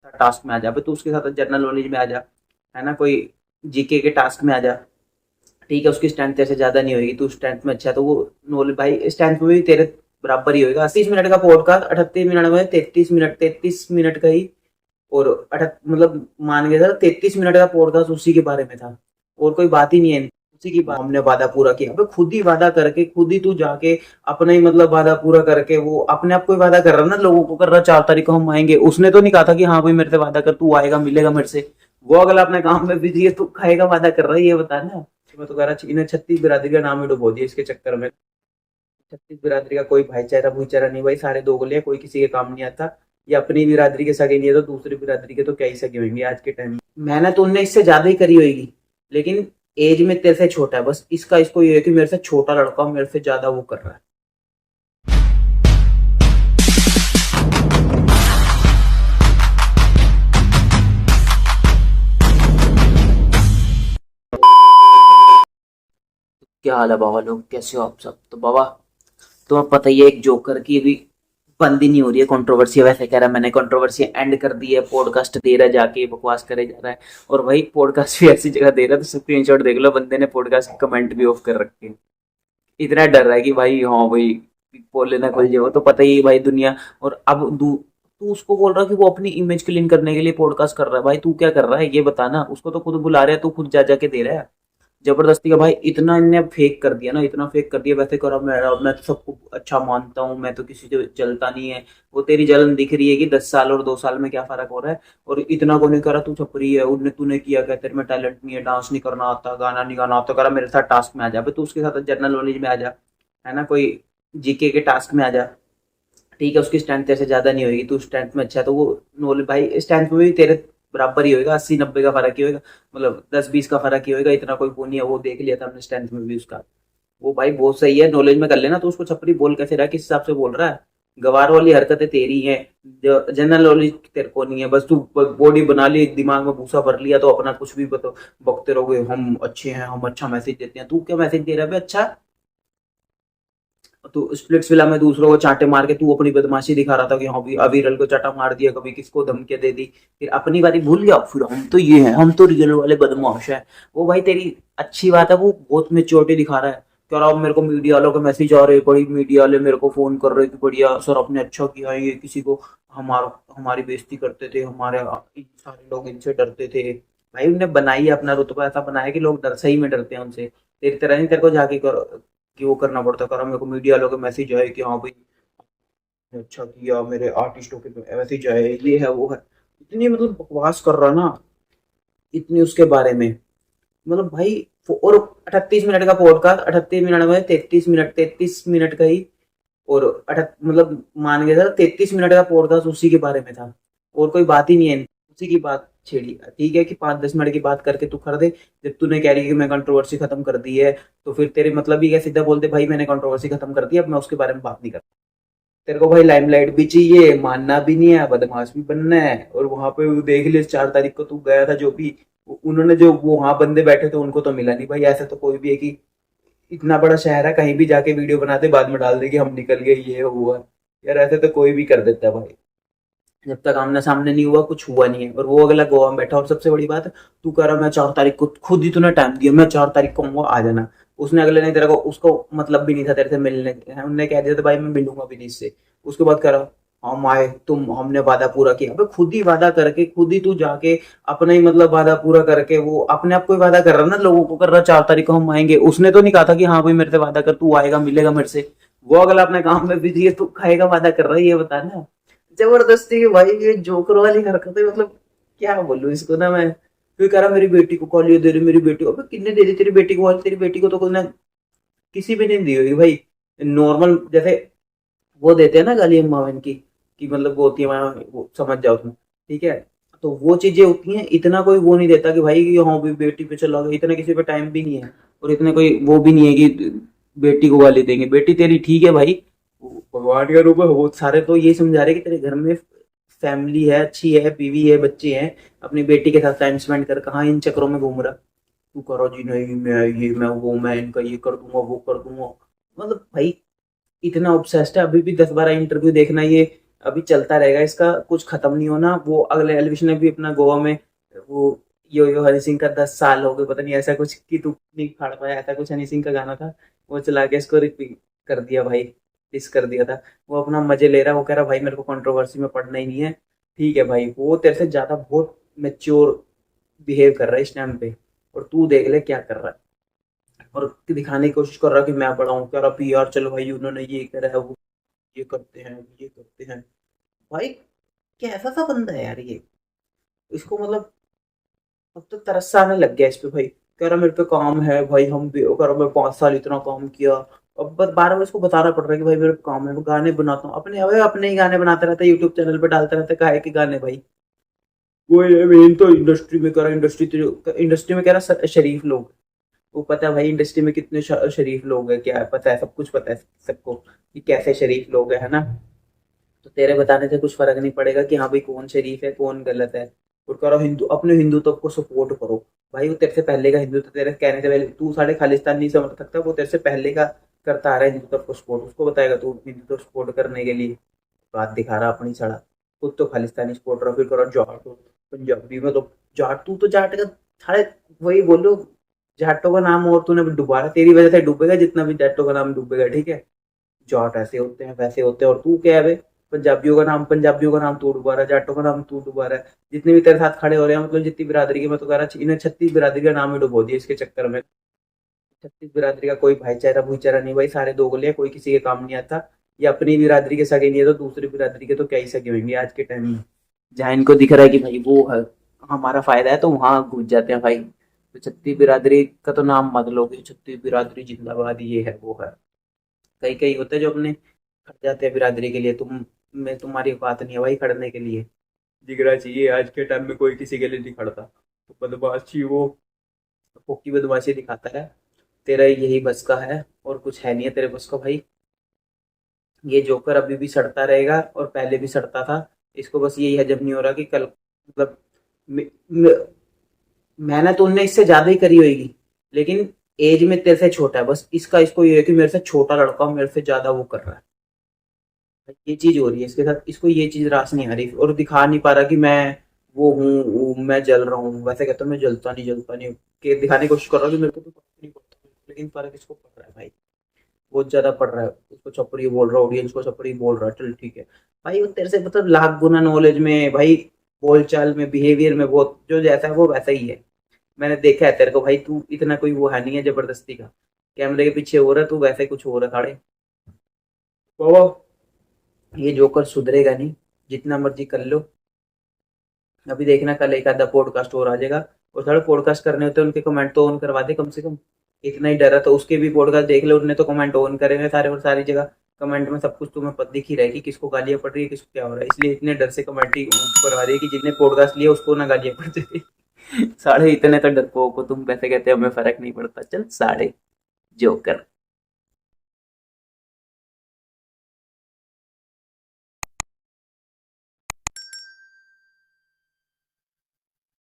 Task में आ जा, तू उसके साथ जनरल नॉलेज में आ जा, है ना, कोई जीके के टास्क में आ जा। ठीक है, उसकी स्ट्रेंथ तेरे से ज्यादा नहीं होगी, तू स्ट्रेंथ में अच्छा है तो वो नॉलेज भाई स्ट्रेंथ में भी तेरे बराबर ही होगा। 30 मिनट का पॉडकास्ट 38 मिनट में 33 मिनट, 33 मिनट का ही। और मतलब मान के चल 33 मिनट का पॉडकास्ट उसी के बारे में था, और कोई बात ही नहीं है, उसी की बात। हमने वादा पूरा किया, अबे खुद ही वादा करके खुद ही तू जाके अपना ही मतलब वादा पूरा करके, वो अपने आप को ही वादा कर रहा है ना, लोगों को कर रहा 4 तारीख को हम आएंगे। उसने तो नहीं कहा था कि हाँ भाई मेरे से वादा कर, तू आएगा मिलेगा मेरे से। वो अगला अपने काम में बिजी है, तू खाएगा वादा कर रहा है, ये बता ना। मैं तो कह रहा इन्हें 36 बिरादरी का नाम ही डुबो दिया इसके चक्कर में। 36 बिरादरी का कोई भाईचारा भूईचारा नहीं भाई, सारे दोगले, कोई किसी के काम नहीं आता। ये अपनी बिरादरी के सगे नहीं है तो दूसरी बिरादरी के तो क्या ही सगे होंगे आज के टाइम में। मेहनत तो उनने इससे ज्यादा ही करी होगी, लेकिन एज में तेरे से छोटा है, बस इसका इसको ये है कि मेरे से छोटा लड़का मेरे से ज्यादा वो कर रहा है। क्या हाल है बाबा लोग, कैसे हो आप सब? तो बाबा, तुम्हें पता ही है एक जोकर की अभी बंद ही नहीं हो रही है कंट्रोवर्सी। वैसे कह रहा है मैंने कंट्रोवर्सी एंड कर दी है, पॉडकास्ट दे रहा है जाके बकवास करे जा रहा है। और भाई पॉडकास्ट भी ऐसी जगह दे रहा है तो स्क्रीनशॉट देख लो, बंदे ने पॉडकास्ट कमेंट भी ऑफ कर रखे हैं। इतना डर रहा है कि भाई हाँ भाई बोले ना खुल जाए, वो तो पता ही है भाई दुनिया। और अब तू उसको बोल रहा है कि वो अपनी इमेज क्लीन करने के लिए पॉडकास्ट कर रहा है। भाई तू क्या कर रहा है ये बताना, उसको तो खुद बुला रहा है, तू खुद जा जाके दे रहा है जबरदस्ती का। भाई इतना इनने फेक कर दिया ना, इतना फेक कर दिया। वैसे करो, मैं तो सबको अच्छा मानता हूँ, मैं तो किसी से जलता नहीं है। वो तेरी जलन दिख रही है कि 10 साल और 2 साल में क्या फर्क हो रहा है। और इतना को नहीं करा, तू छपरी है, उनने तूने किया क्या, तेरे में टैलेंट नहीं है, डांस नहीं करना आता, गाना नहीं गाना आता, करा मेरे साथ टास्क में आ जा, तू उसके साथ जनरल नॉलेज में आ जा, है ना, कोई जीके के टास्क में आ जा। ठीक है, उसकी स्ट्रेंथ तेरे से ज्यादा नहीं होगी, तू स्ट्रेंथ में अच्छा है तो वो नॉलेज भाई स्ट्रेंथ में भी तेरे बराबर ही होगा, 80-90 का फर्क ही होगा, मतलब 10-20 का फर्क ही होगा, इतना कोई वो नहीं है। वो देख लिया था हमने स्ट्रेंथ में भी उसका। वो भाई बहुत सही है, नॉलेज में कर लेना। तो उसको छपरी बोल कैसे रहा है, किस हिसाब से बोल रहा है? गवार वाली हरकतें तेरी हैं, जो जनरल नॉलेज तेरे को नहीं है। बस तू बॉडी बना ली, दिमाग में भूसा भर लिया तो अपना कुछ भी बकते रहोगे, हम अच्छे हैं, हम अच्छा मैसेज देते हैं। तू क्या मैसेज दे रहा है बे अच्छा? तो स्प्लिट्स विला में दूसरों को चांटे मार के तू अपनी बदमाशी दिखा रहा था कि हाँ भी अविरल को चाटा मार दिया, कभी किसको धमकियां दे दी, फिर अपनी बारी भूल गया, फिर हम तो ये हैं, हम तो रियल वाले बदमाश है। वो भाई तेरी अच्छी बात है, वो बहुत मेच्योरिटी दिखा रहा है। कह रहा मेरे को मीडिया वालों के मैसेज आ रहे, बड़ी मीडिया वाले मेरे को फोन कर रहे कि बढ़िया सर आपने अच्छा किया है, ये किसी को हमारी बेइज्जती करते थे, हमारे सारे लोग इनसे डरते थे। भाई उनने बनाई है अपना रुतबा, ऐसा बनाया कि लोग डर सही में डरते हैं उनसे। तेरी तरह नहीं तेरे को जाके कि वो करना पड़ता। करा मेरे को मीडिया वालों के मैसेज आए कि हाँ भाई अच्छा किया, मेरे आर्टिस्टों के मैसेज आए, ये है वो है। इतनी मतलब बकवास कर रहा ना, इतनी उसके बारे में, मतलब भाई। और 38 मिनट का पॉडकास्ट 38 मिनट में 33 मिनट, 33 मिनट का ही। और मतलब मान के चल 33 मिनट का पॉडकास्ट उसी के बारे में था, और कोई बात ही नहीं है, उसी की बात छेड़ी। ठीक है कि 5-10 मिनट की बात करके तू कर दे। जब तूने कह रही कि मैं कंट्रोवर्सी खत्म कर दी है, तो फिर तेरे मतलब ही क्या, सीधा बोल दे भाई मैंने कंट्रोवर्सी खत्म कर दी, अब मैं उसके बारे में बात नहीं करता। तेरे को भाई लाइमलाइट भी चाहिए, मानना भी नहीं है, बदमाश भी बनना है। और वहां पे वो देख ले 4 तारीख को तू गया था, जो भी उन्होंने जो वो वहां बंदे बैठे थे उनको तो मिला नहीं भाई। ऐसा तो कोई भी है कि इतना बड़ा शहर है, कहीं भी जाके वीडियो बनाते बाद में डाल दे कि हम निकल गए, ये हुआ। यार ऐसे तो कोई भी कर देता है भाई, जब तक आमने सामने नहीं हुआ कुछ हुआ नहीं है। और वो अगला गोवा में बैठा। और सबसे बड़ी बात, तू कह रहा मैं 4 तारीख को, खुद ही तूने टाइम दिया, मैं 4 तारीख को आऊंगा आ जाना। उसने अगले ने तेरे को, उसको मतलब भी नहीं था तेरे से मिलने, उनने कह दिया था भाई मैं मिलूंगा भी नहीं इससे। उसके बाद कह रहा हम आए, तुम हमने वादा पूरा किया। अबे खुद ही वादा करके खुद ही तू जाके अपना ही मतलब वादा पूरा करके, वो अपने आप को ही वादा कर रहा ना, लोगों को कर रहा 4 तारीख को हम आएंगे। उसने तो नहीं कहा था कि हाँ भाई मेरे से वादा कर, तू आएगा मिलेगा मेरे से। वो अगला अपने काम में बिजी है, तू खाएगा वादा कर रहा है, ये बता ना। जबरदस्ती की भाई ये जोकर वाली हरकत है, मतलब क्या बोलूं इसको ना मैं। फिर कह रहा मेरी बेटी को कॉल, ये दे रही मेरी बेटी को। अबे किन्ने दे दी तेरी बेटी को कॉल? तेरी बेटी को तो कोई ना, किसी भी नहीं दी होगी भाई। नॉर्मल जैसे वो देते हैं ना गाली अम्मा बहन की, कि मतलब वो होती है वो समझ जाओ तुम। ठीक है, तो वो चीजें होती हैं। इतना कोई वो नहीं देता कि भाई हाँ भी बेटी पे चला गया, इतना किसी पे टाइम भी नहीं है। और इतने कोई वो भी नहीं है कि बेटी को गाली देंगे। बेटी तेरी ठीक है भाई, भगवान का रूप है। बहुत सारे तो ये समझा रहे कि तेरे घर में फैमिली है, अच्छी है, बीवी है, बच्चे हैं, अपनी बेटी के साथ टाइम स्पेंड कर, कहाँ इन चक्रों में घूम रहा। तू करो जी नहीं, मैं ये मैं वो, मैं इनका ये कर दूंगा वो कर दूंगा। मतलब भाई इतना ऑब्सेस्ड है, अभी भी 10-12 इंटरव्यू देखना ये। अभी चलता रहेगा इसका, कुछ खत्म नहीं होना। वो अगले एलिवेशन ने भी अपना गोवा में वो यो यो हनी सिंह का 10 साल हो गए पता नहीं ऐसा कुछ कि तू नहीं फाड़ पाया, ऐसा कुछ हनी सिंह का गाना था। वो चला के इसको रिपीट कर दिया भाई, डिस कर दिया था। वो अपना मजे ले रहा है, वो कह रहा भाई मेरे को कंट्रोवर्सी में पढ़ना ही नहीं है। ठीक है भाई, वो तेरे से ज्यादा बहुत मेच्योर बिहेव कर रहा है इस टाइम पे, और तू देख ले क्या कर रहा है। और दिखाने की कोशिश कर रहा है कि मैं बड़ा हूँ, कह रहा पीआर चलो भाई उन्होंने ये करा है, वो ये करते हैं, ये करते हैं। भाई कैसा सा बंदा है यार ये, इसको मतलब अब तो तरस सा आने लग गया इस पे भाई। कह रहा मेरे पे काम है भाई, हम भी कह रहा मैं 5 साल इतना काम किया। अब बस बार बार इसको बताना पड़ रहा है कि भाई मेरे पे काम है, मैं गाने बनाता हूँ अपने। अबे अपने ही गाने बनाता रहता है, यूट्यूब चैनल पे डालता रहता है, काहे के गाने भाई। वो मेन तो इंडस्ट्री में कह रहा, इंडस्ट्री में कह रहा शरीफ लोग। वो पता है भाई इंडस्ट्री में कितने शरीफ लोग हैं, क्या है पता है, सब कुछ पता है सबको कि कैसे शरीफ लोग हैं, है ना। तो तेरे बताने से कुछ फर्क नहीं पड़ेगा कि हाँ भाई कौन शरीफ है कौन गलत है। और करो हिंदू, अपने हिंदुत्व को सपोर्ट करो। भाई वो तेरे से पहले का हिंदुत्व, तेरे कहने से पहले तू साढ़े खालिस्तान नहीं समझ सकता, वो तेरे से पहले का करता आ रहा है हिंदुत्व को सपोर्ट। उसको बताएगा तू हिंदुत्व सपोर्ट करने के लिए बात दिखा रहा अपनी सड़ा। खुद तो खालिस्तानी सपोर्ट रहा, फिर करो जाट हो पंजाबी में तो जाट, तू तो जाट का साढ़े, वही बोलो जाटों का नाम और तूने डुबा रहा, तेरी वजह से डूबेगा जितना भी जाटों का नाम डूबेगा, ठीक है। जाट ऐसे होते हैं वैसे होते हैं, और तू क्या है बे, पंजाबियों का नाम तू डुबा रहा है, जाटों का नाम तू डुबा रहा है। जितने भी तेरे साथ खड़े हो रहे हैं, मतलब जितनी बिरादरी के, मैं तो कह रहा इन्हें 36 बिरादरी का नाम ही डुबो दिया इसके चक्कर में। 36 बिरादरी का कोई भाईचारा भूईचारा नहीं भाई, सारे दोगले हैं, कोई किसी के काम नहीं आता। ये अपनी बिरादरी के सगे नहीं है तो दूसरी बिरादरी के तो क्या ही सगे होंगे आज के टाइम में। जहाँ इनको दिख रहा है कि भाई वो है, हमारा फायदा है, तो वहां घुस जाते हैं भाई। तो छत्तीस बिरादरी का तो नाम मत लो कि छत्तीस बिरादरी जिंदाबाद, ये है वो है। कई कई होते हैं जो अपने खड़ जाते हैं बिरादरी के लिए, तुम मैं तुम्हारी औकात नहीं है भाई खड़ने के लिए। दिखना चाहिए आज के टाइम में कोई किसी के लिए नहीं खड़ता, तो बदमाशी वो फोकी बदमाशी दिखाता है। तेरा यही बस का है और कुछ है नहीं है तेरे बस का भाई। ये जोकर अभी भी सड़ता रहेगा और पहले भी सड़ता था। इसको बस यही हजम नहीं हो रहा कि कल मतलब मे- मे- मेहनत तो उनने इससे ज्यादा ही करी होगी, लेकिन एज में तेरे से छोटा है। बस इसका इसको ये है कि मेरे से छोटा लड़का मेरे से ज्यादा वो कर रहा है। ये चीज हो रही है इसके साथ, इसको ये चीज रास नहीं आ रही और दिखा नहीं पा रहा कि मैं वो हूँ, मैं जल रहा हूँ। वैसे कहता हूँ मैं जलता नहीं के दिखाने की कोशिश कर रहा हूँ कि मेरे को तो फर्क नहीं पड़ता, लेकिन फर्क इसको पड़ रहा है भाई, बहुत ज्यादा पड़ रहा है। उसको छपरी बोल रहा है, ऑडियंस को छपरी बोल रहा है, चल ठीक है भाई। वो तेरे से मतलब लाख गुना नॉलेज में भाई, बोलचाल में, बिहेवियर में, बहुत जो जैसा है वो वैसा ही है। मैंने देखा है तेरे को भाई, तू इतना कोई वो है नहीं है जबरदस्ती का। कैमरे के पीछे हो रहा है तू वैसे कुछ हो रहा है साढ़े। ये जोकर सुधरेगा नहीं, जितना मर्जी कर लो। अभी देखना कल एक आधा पॉडकास्ट और आ जाएगा, और थोड़ा पॉडकास्ट करने होते हैं उनके कमेंट तो ऑन करवा दे कम से कम। इतना ही डर है तो उसके भी पॉडकास्ट देख ले, उनने तो कमेंट ऑन करे हुए सारे और सारी जगह। कमेंट में सब कुछ तुम्हें दिख ही रहेगी, किसको गालियां पड़ रही है किसको क्या हो रहा है, इसलिए इतने डर से कमेंट ही करवा रही है कि जिसने पॉडकास्ट लिया उसको ना गालियां पड़ जाए। साढ़े इतने तो डरपोक हो तुम, कैसे कहते हो हमें फर्क नहीं पड़ता, चल साढ़े जोकर।